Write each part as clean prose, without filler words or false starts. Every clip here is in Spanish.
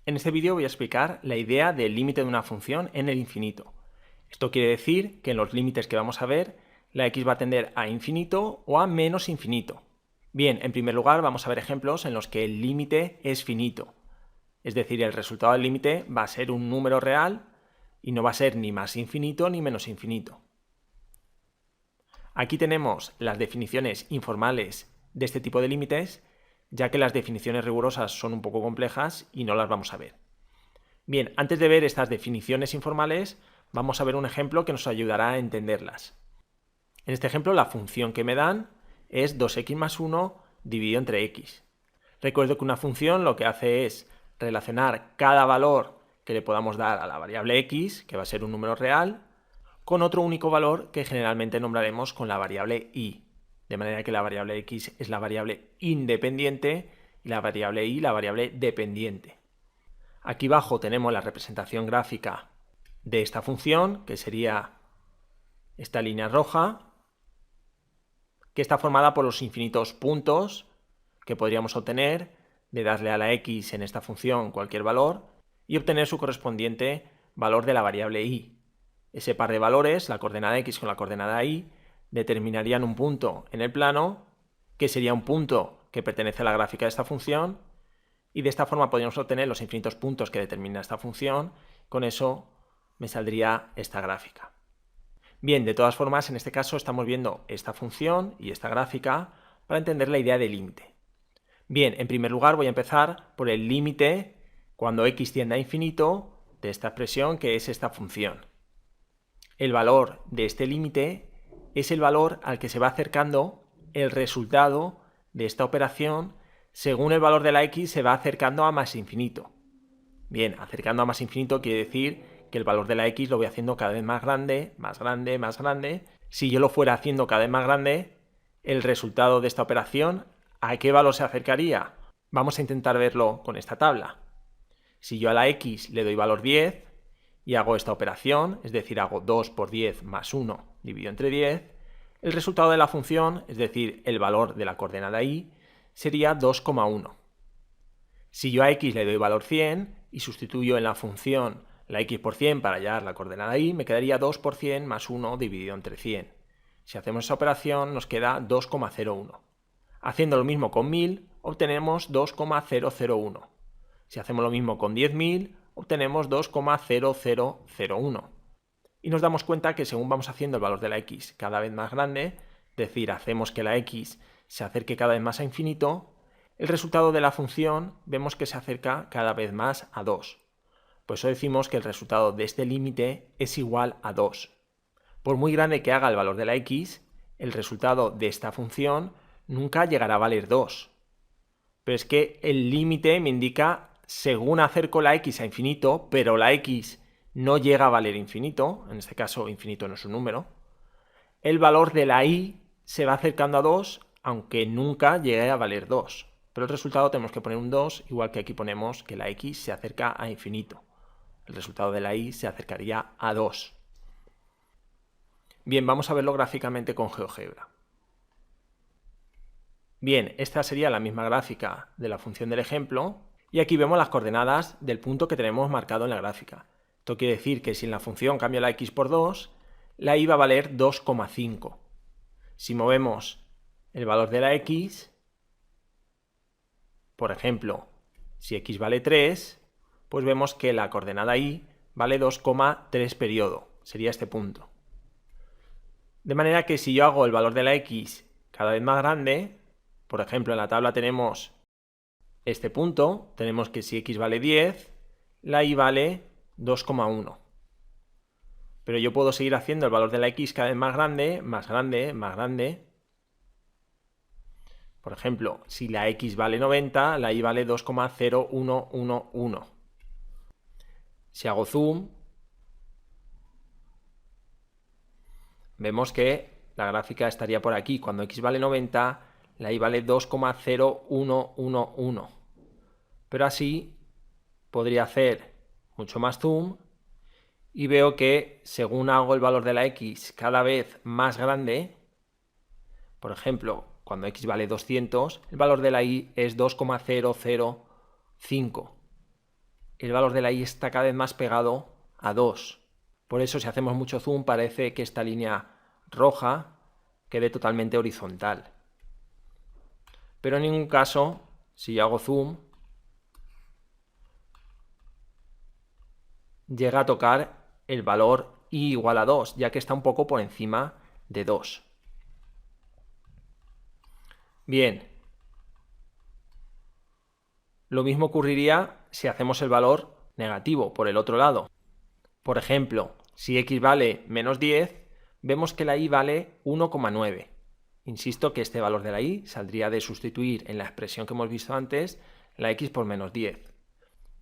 En este vídeo voy a explicar la idea del límite de una función en el infinito. Esto quiere decir que en los límites que vamos a ver, la x va a tender a infinito o a menos infinito. Bien, en primer lugar vamos a ver ejemplos en los que el límite es finito. Es decir, el resultado del límite va a ser un número real y no va a ser ni más infinito ni menos infinito. Aquí tenemos las definiciones informales de este tipo de límites, ya que las definiciones rigurosas son un poco complejas y no las vamos a ver. Bien, antes de ver estas definiciones informales, vamos a ver un ejemplo que nos ayudará a entenderlas. En este ejemplo, la función que me dan es 2x más 1 dividido entre x. Recuerdo que una función lo que hace es relacionar cada valor que le podamos dar a la variable x, que va a ser un número real, con otro único valor que generalmente nombraremos con la variable y. De manera que la variable x es la variable independiente y la variable y la variable dependiente. Aquí abajo tenemos la representación gráfica de esta función, que sería esta línea roja, que está formada por los infinitos puntos que podríamos obtener de darle a la x en esta función cualquier valor y obtener su correspondiente valor de la variable y. Ese par de valores, la coordenada x con la coordenada y, determinarían un punto en el plano, que sería un punto que pertenece a la gráfica de esta función, y de esta forma podríamos obtener los infinitos puntos que determina esta función. Con eso me saldría esta gráfica. Bien, de todas formas, en este caso estamos viendo esta función y esta gráfica para entender la idea de límite. Bien, en primer lugar voy a empezar por el límite cuando x tiende a infinito de esta expresión, que es esta función. El valor de este límite es el valor al que se va acercando el resultado de esta operación según el valor de la x se va acercando a más infinito. Bien, acercando a más infinito quiere decir que el valor de la x lo voy haciendo cada vez más grande, más grande, más grande. Si yo lo fuera haciendo cada vez más grande, el resultado de esta operación, ¿a qué valor se acercaría? Vamos a intentar verlo con esta tabla. Si yo a la x le doy valor 10 y hago esta operación, es decir, hago 2 por 10 más 1 dividido entre 10, el resultado de la función, es decir, el valor de la coordenada y, sería 2,1. Si yo a x le doy valor 100 y sustituyo en la función la x por 100 para hallar la coordenada y, me quedaría 2 por 100 más 1 dividido entre 100. Si hacemos esa operación nos queda 2,01. Haciendo lo mismo con 1000 obtenemos 2,001. Si hacemos lo mismo con 10.000 obtenemos 2,0001. Y nos damos cuenta que según vamos haciendo el valor de la x cada vez más grande, es decir, hacemos que la x se acerque cada vez más a infinito, el resultado de la función vemos que se acerca cada vez más a 2. Por eso decimos que el resultado de este límite es igual a 2. Por muy grande que haga el valor de la x, el resultado de esta función nunca llegará a valer 2. Pero es que el límite me indica según acerco la x a infinito, pero la x no llega a valer infinito, en este caso infinito no es un número, el valor de la y se va acercando a 2, aunque nunca llegue a valer 2. Pero el resultado tenemos que poner un 2, igual que aquí ponemos que la x se acerca a infinito. El resultado de la y se acercaría a 2. Bien, vamos a verlo gráficamente con GeoGebra. Bien, esta sería la misma gráfica de la función del ejemplo, y aquí vemos las coordenadas del punto que tenemos marcado en la gráfica. Esto quiere decir que si en la función cambio la x por 2, la y va a valer 2,5. Si movemos el valor de la x, por ejemplo, si x vale 3, pues vemos que la coordenada y vale 2,3 periodo, sería este punto. De manera que si yo hago el valor de la x cada vez más grande, por ejemplo en la tabla tenemos este punto, tenemos que si x vale 10, la y vale 2,1. Pero yo puedo seguir haciendo el valor de la x cada vez más grande, más grande, más grande. Por ejemplo, si la x vale 90, la y vale 2,0111. Si hago zoom, vemos que la gráfica estaría por aquí. Cuando x vale 90, la y vale 2,0111. Pero así podría hacer mucho más zoom y veo que según hago el valor de la x cada vez más grande, por ejemplo, cuando x vale 200, el valor de la y es 2,005. el valor de la y está cada vez más pegado a 2. Por eso, si hacemos mucho zoom, parece que esta línea roja quede totalmente horizontal. Pero en ningún caso, si yo hago zoom, llega a tocar el valor y igual a 2, ya que está un poco por encima de 2. Bien, lo mismo ocurriría si hacemos el valor negativo por el otro lado. Por ejemplo, si x vale menos 10, vemos que la y vale 1,9. Insisto que este valor de la y saldría de sustituir en la expresión que hemos visto antes la x por menos 10.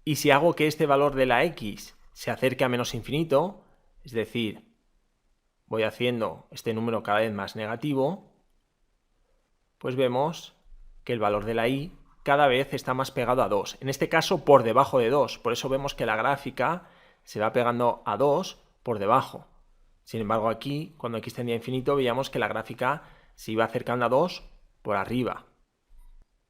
Y si hago que este valor de la x se acerque a menos infinito, es decir, voy haciendo este número cada vez más negativo, pues vemos que el valor de la y cada vez está más pegado a 2. En este caso por debajo de 2. Por eso vemos que la gráfica se va pegando a 2 por debajo. Sin embargo, aquí, cuando x tendía a infinito, veíamos que la gráfica se iba acercando a 2 por arriba.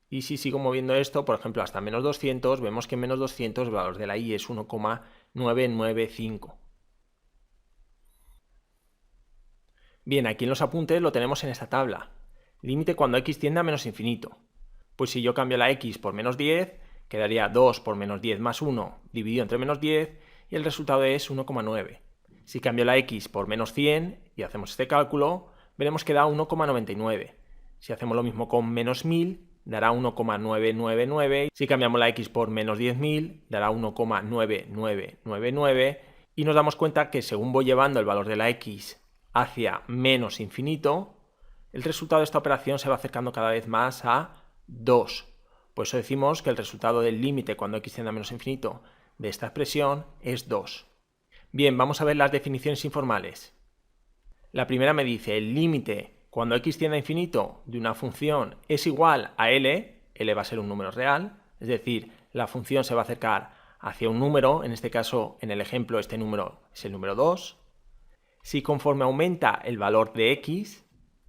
Y si sigo moviendo esto, por ejemplo, hasta menos 200, vemos que en menos 200 el valor de la y es 1,995. Bien, aquí en los apuntes lo tenemos en esta tabla. Límite cuando x tiende a menos infinito. Pues si yo cambio la x por menos 10, quedaría 2 por menos 10 más 1 dividido entre menos 10 y el resultado es 1,9. Si cambio la x por menos 100 y hacemos este cálculo, veremos que da 1,99. Si hacemos lo mismo con menos 1000, dará 1,999. Si cambiamos la x por menos 10.000, dará 1,9999. Y nos damos cuenta que según voy llevando el valor de la x hacia menos infinito, el resultado de esta operación se va acercando cada vez más a 2. Por eso decimos que el resultado del límite cuando x tiende a menos infinito de esta expresión es 2. Bien, vamos a ver las definiciones informales. La primera me dice el límite cuando x tiende a infinito de una función es igual a L va a ser un número real, es decir, la función se va a acercar hacia un número, en este caso, en el ejemplo, este número es el número 2. Si conforme aumenta el valor de x,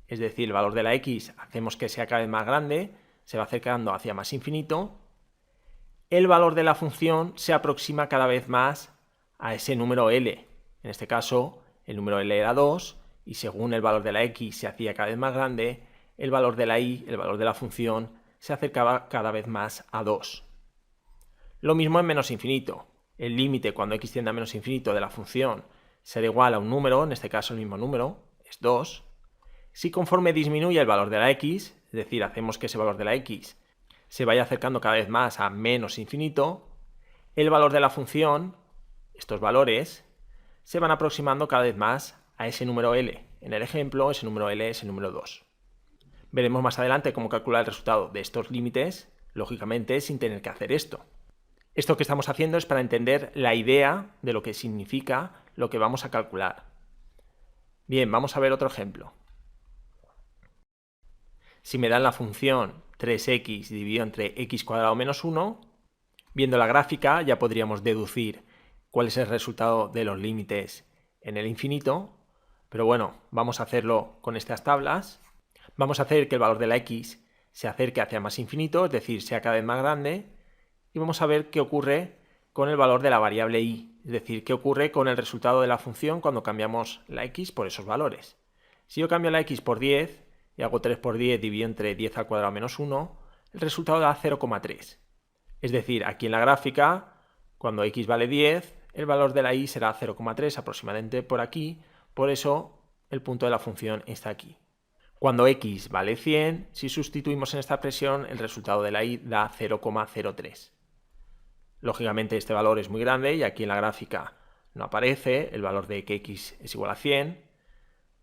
es decir, el valor de la x hacemos que sea cada vez más grande, se va acercando hacia más infinito, el valor de la función se aproxima cada vez más a ese número L. En este caso, el número L era 2, y según el valor de la x se hacía cada vez más grande, el valor de la y, el valor de la función, se acercaba cada vez más a 2. Lo mismo en menos infinito. El límite cuando x tiende a menos infinito de la función será igual a un número, en este caso el mismo número, es 2. Si conforme disminuye el valor de la x, es decir, hacemos que ese valor de la x se vaya acercando cada vez más a menos infinito, el valor de la función, estos valores, se van aproximando cada vez más a ese número L. En el ejemplo, ese número L es el número 2. Veremos más adelante cómo calcular el resultado de estos límites, lógicamente sin tener que hacer esto. Esto que estamos haciendo es para entender la idea de lo que significa lo que vamos a calcular. Bien, vamos a ver otro ejemplo. Si me dan la función 3x dividido entre x cuadrado menos 1, viendo la gráfica ya podríamos deducir cuál es el resultado de los límites en el infinito, pero bueno, vamos a hacerlo con estas tablas. Vamos a hacer que el valor de la x se acerque hacia más infinito, es decir, sea cada vez más grande, y vamos a ver qué ocurre con el valor de la variable y, es decir, qué ocurre con el resultado de la función cuando cambiamos la x por esos valores. Si yo cambio la x por 10 y hago 3 por 10 dividido entre 10 al cuadrado menos 1, el resultado da 0,3. Es decir, aquí en la gráfica, cuando x vale 10, el valor de la y será 0,3 aproximadamente por aquí, por eso el punto de la función está aquí. Cuando x vale 100, si sustituimos en esta expresión, el resultado de la y da 0,03. Lógicamente este valor es muy grande y aquí en la gráfica no aparece el valor de que x es igual a 100.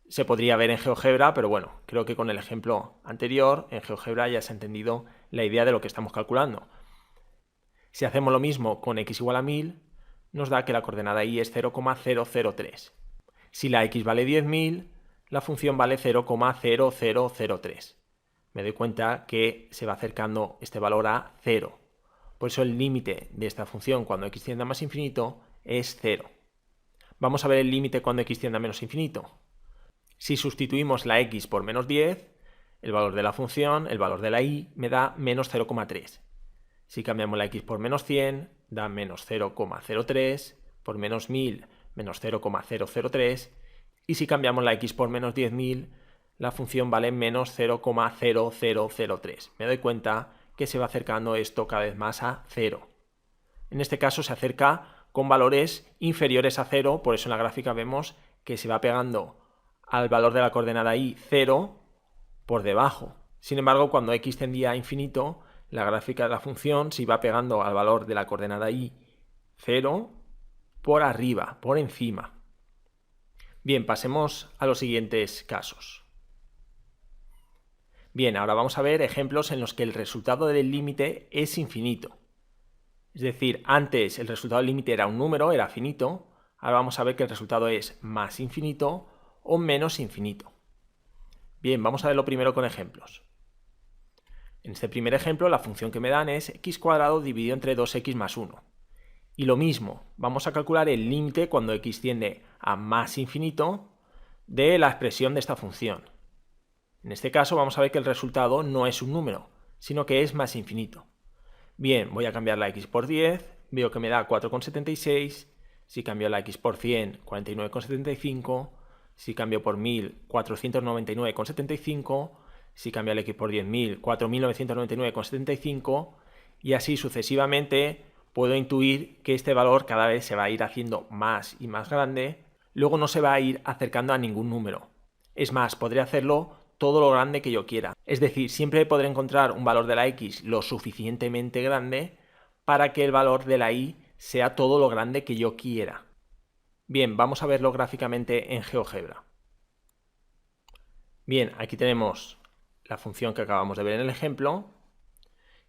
Se podría ver en GeoGebra, pero bueno, creo que con el ejemplo anterior, en GeoGebra ya se ha entendido la idea de lo que estamos calculando. Si hacemos lo mismo con x igual a 1000, nos da que la coordenada y es 0,003. Si la x vale 10.000, la función vale 0,0003. Me doy cuenta que se va acercando este valor a 0. Por eso el límite de esta función cuando x tiende a más infinito es 0. Vamos a ver el límite cuando x tiende a menos infinito. Si sustituimos la x por menos 10, el valor de la función, el valor de la y, me da menos 0,3. Si cambiamos la x por menos 100, da menos 0,03, por menos 1000 menos 0,003, y si cambiamos la x por menos 10.000, la función vale menos 0,0003. Me doy cuenta que se va acercando esto cada vez más a 0. En este caso se acerca con valores inferiores a 0, por eso en la gráfica vemos que se va pegando al valor de la coordenada y 0 por debajo. Sin embargo, cuando x tendía a infinito, la gráfica de la función se iba pegando al valor de la coordenada y 0 por arriba, por encima. Bien, pasemos a los siguientes casos. Bien, ahora vamos a ver ejemplos en los que el resultado del límite es infinito. Es decir, antes el resultado del límite era un número, era finito. Ahora vamos a ver que el resultado es más infinito o menos infinito. Bien, vamos a verlo primero con ejemplos. En este primer ejemplo, la función que me dan es x² dividido entre 2x más 1. Y lo mismo, vamos a calcular el límite cuando x tiende a más infinito de la expresión de esta función. En este caso vamos a ver que el resultado no es un número, sino que es más infinito. Bien, voy a cambiar la x por 10, veo que me da 4,76, si cambio la x por 100, 49,75, si cambio por 1000, 499,75, si cambio la x por 10.000, 4.999,75, y así sucesivamente. Puedo intuir que este valor cada vez se va a ir haciendo más y más grande, luego no se va a ir acercando a ningún número. Es más, podré hacerlo todo lo grande que yo quiera. Es decir, siempre podré encontrar un valor de la x lo suficientemente grande para que el valor de la y sea todo lo grande que yo quiera. Bien, vamos a verlo gráficamente en GeoGebra. Bien, aquí tenemos la función que acabamos de ver en el ejemplo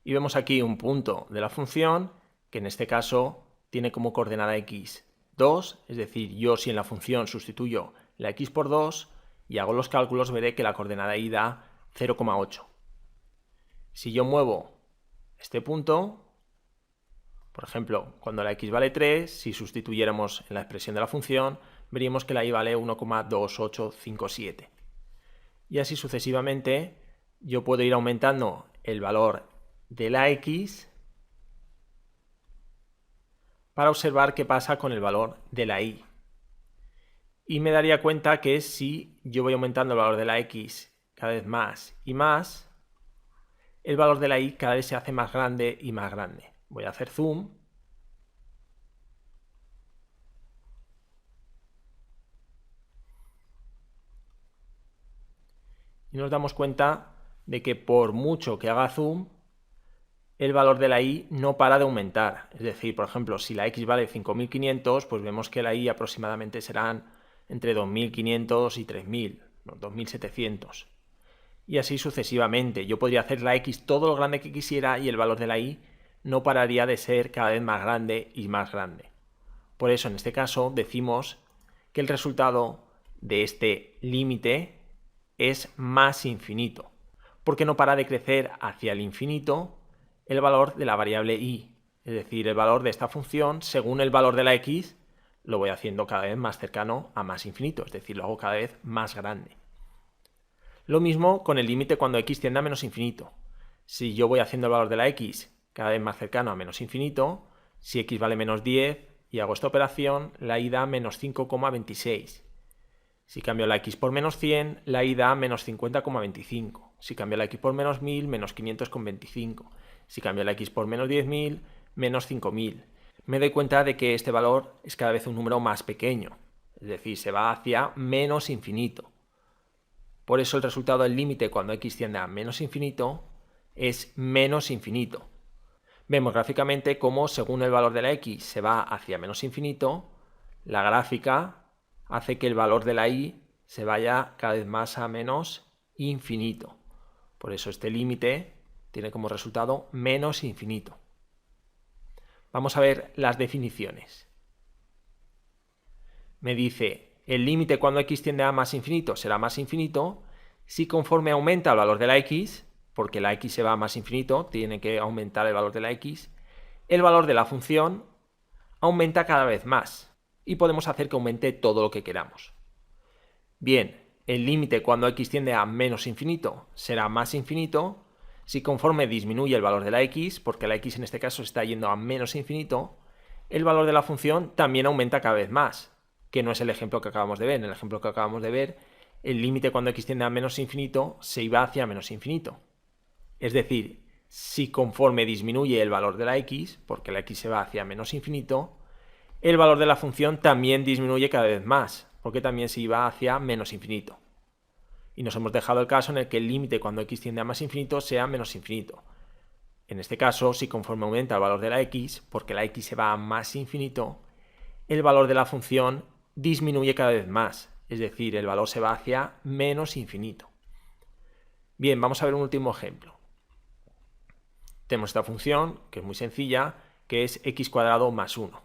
y vemos aquí un punto de la función que en este caso tiene como coordenada x 2, es decir, yo si en la función sustituyo la x por 2 y hago los cálculos veré que la coordenada y da 0,8. Si yo muevo este punto, por ejemplo, cuando la x vale 3, si sustituyéramos en la expresión de la función, veríamos que la y vale 1,2857. Y así sucesivamente yo puedo ir aumentando el valor de la x para observar qué pasa con el valor de la y. Y me daría cuenta que si yo voy aumentando el valor de la x cada vez más y más, el valor de la y cada vez se hace más grande y más grande. Voy a hacer zoom. Y nos damos cuenta de que por mucho que haga zoom, el valor de la y no para de aumentar. Es decir, por ejemplo, si la x vale 5.500, pues vemos que la y aproximadamente serán entre 2.500 y 3.000, ¿no? 2.700. Y así sucesivamente. Yo podría hacer la x todo lo grande que quisiera y el valor de la y no pararía de ser cada vez más grande y más grande. Por eso, en este caso, decimos que el resultado de este límite es más infinito, porque no para de crecer hacia el infinito el valor de la variable y, es decir, el valor de esta función según el valor de la x lo voy haciendo cada vez más cercano a más infinito, es decir, lo hago cada vez más grande. Lo mismo con el límite cuando x tiende a menos infinito. Si yo voy haciendo el valor de la x cada vez más cercano a menos infinito, si x vale menos 10 y hago esta operación, la y da menos 5,26. Si cambio la x por menos 100, la y da menos 50,25. Si cambio la x por menos 1000, menos 500,25. Si cambio la x por menos 10.000, menos 5.000. Me doy cuenta de que este valor es cada vez un número más pequeño, es decir, se va hacia menos infinito. Por eso el resultado del límite cuando x tiende a menos infinito es menos infinito. Vemos gráficamente cómo según el valor de la x se va hacia menos infinito, la gráfica hace que el valor de la y se vaya cada vez más a menos infinito. Por eso este límite tiene como resultado menos infinito. Vamos a ver las definiciones. Me dice, el límite cuando x tiende a más infinito será más infinito si conforme aumenta el valor de la x, porque la x se va a más infinito, tiene que aumentar el valor de la x, el valor de la función aumenta cada vez más y podemos hacer que aumente todo lo que queramos. Bien, el límite cuando x tiende a menos infinito será más infinito Si conforme disminuye el valor de la x, porque la x en este caso está yendo a menos infinito, el valor de la función también aumenta cada vez más, que no es el ejemplo que acabamos de ver. En el ejemplo que acabamos de ver, el límite cuando x tiende a menos infinito se iba hacia menos infinito. Es decir, si conforme disminuye el valor de la x, porque la x se va hacia menos infinito, el valor de la función también disminuye cada vez más, porque también se iba hacia menos infinito. Y nos hemos dejado el caso en el que el límite cuando x tiende a más infinito sea menos infinito. En este caso, si conforme aumenta el valor de la x, porque la x se va a más infinito, el valor de la función disminuye cada vez más, es decir, el valor se va hacia menos infinito. Bien, vamos a ver un último ejemplo. Tenemos esta función, que es muy sencilla, que es x² más 1.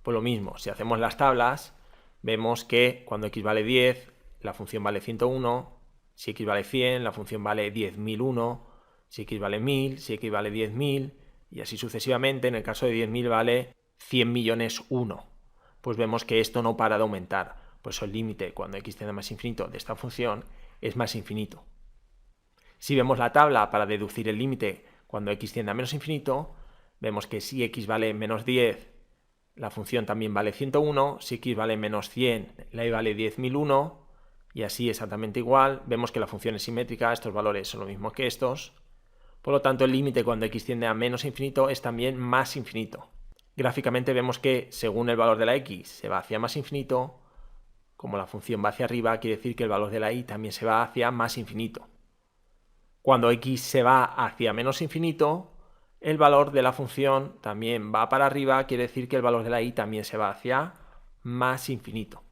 Pues lo mismo, si hacemos las tablas, vemos que cuando x vale 10, la función vale 101, si x vale 100, la función vale 10.001, si x vale 1000, si x vale 10.000, y así sucesivamente. En el caso de 10.000 vale 100.000.001. Pues vemos que esto no para de aumentar, por eso el límite cuando x tiende a más infinito de esta función es más infinito. Si vemos la tabla para deducir el límite cuando x tiende a menos infinito, vemos que si x vale menos 10, la función también vale 101, si x vale menos 100, la y vale 10.001, y así exactamente igual. Vemos que la función es simétrica, estos valores son lo mismo que estos. Por lo tanto, el límite cuando x tiende a menos infinito es también más infinito. Gráficamente vemos que según el valor de la x se va hacia más infinito, como la función va hacia arriba, quiere decir que el valor de la y también se va hacia más infinito. Cuando x se va hacia menos infinito, el valor de la función también va para arriba, quiere decir que el valor de la y también se va hacia más infinito.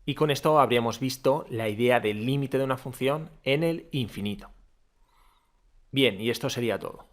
Y con esto habríamos visto la idea del límite de una función en el infinito. Bien, y esto sería todo.